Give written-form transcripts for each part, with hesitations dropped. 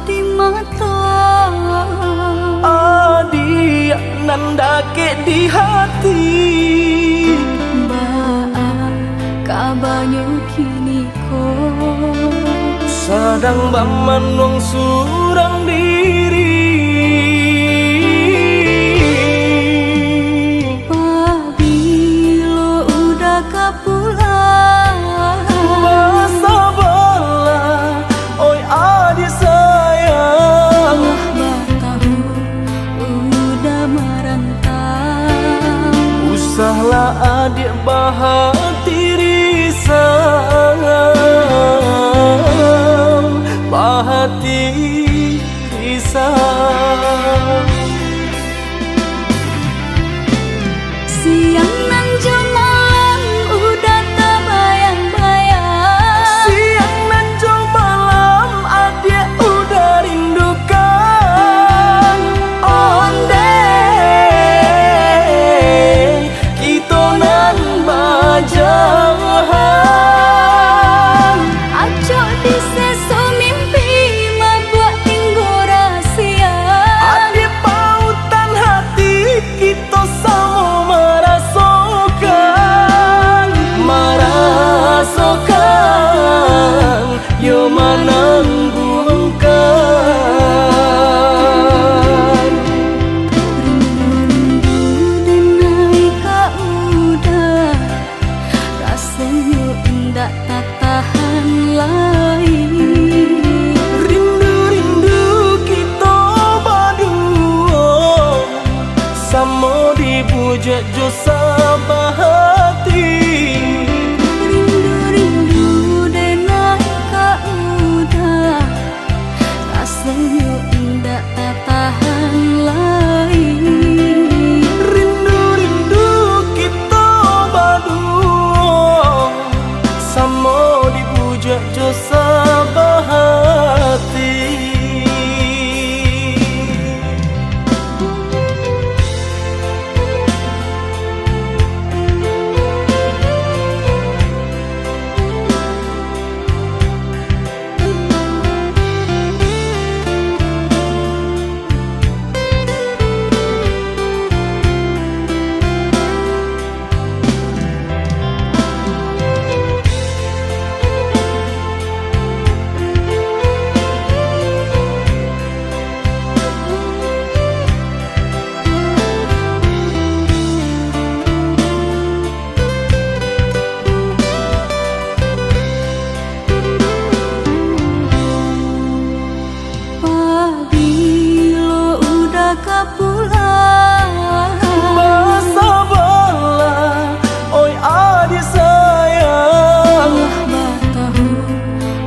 di mata, dia nandake di hati. Baang kabanyu kini ko Sadang bamanong surang diri. Pabilo udah kapulang, Masa bola, oi adik sayang. Batahu udah merantau. Usahlah adik bahati risau, bahati risau. Siang nan malam udah tak bayang-bayang. Siang dan jauh malam adik udah rindukan. Onde kita nan bajahan. Acok di sesu mimpi membuat tinggu rahasia. Adik pautan hati kita sama merasakan. Merasakan yo menangguhkan. Rindu-rindu denai ka udah, rasanya indah tak tahan lagi. Rindu-rindu kita berdua, sama dibujuk jo sabahati. Rindu-rindu denai ka udah, rasanya indah tak tahan lagi. Rindu-rindu kita berdua, sama dibujuk jo sabahati. Pabilo udah kapulang, Masa bola, oi adik sayang. Batahu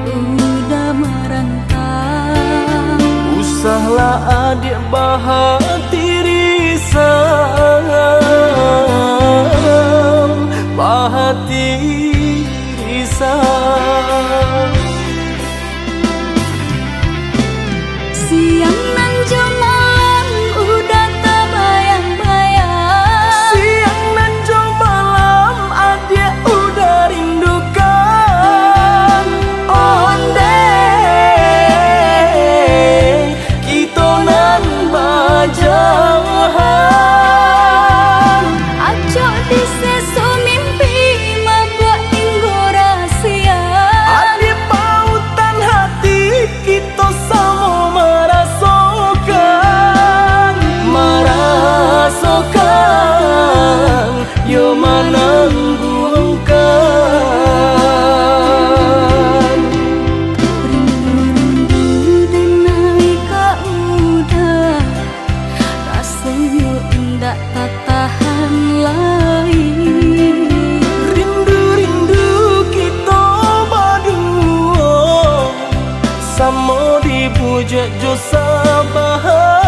udah merantau. Usahlah adik bahati risau, bahati risau. Siang nan malam udah tak bayang-bayang. Siang dan jauh malam adik udah rindukan. Onde kita nan bajahan. Acok di sesu mimpi membuat tinggu rahasia. Adik pautan hati kita sama merasakan. Merasakan yo menangguhkan. Rindu-rindu denai ka udah, rasanya indah tak tahan lagi. Rindu-rindu kita berdua, sama dibujuk jo sabahati.